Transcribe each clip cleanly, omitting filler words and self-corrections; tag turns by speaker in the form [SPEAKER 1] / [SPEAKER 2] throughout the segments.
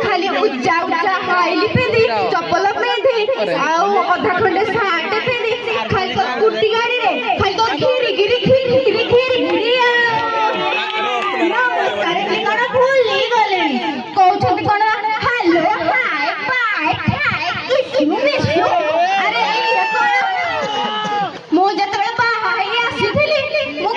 [SPEAKER 1] खाली उच्चा उच्चा हाइली पेदी चप्पल पेदी आउ अधा खंडे सार्ट पेदी खाली तो स्कूटी गाड़ी रे खाली तो घिरी नमस्कार एली कोन भूली गले कहउछथि कोन हेलो हाय बाय हाय किछु मिछु अरे ई कोन मो जतरे बाहाई आसीथिली मो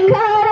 [SPEAKER 1] God.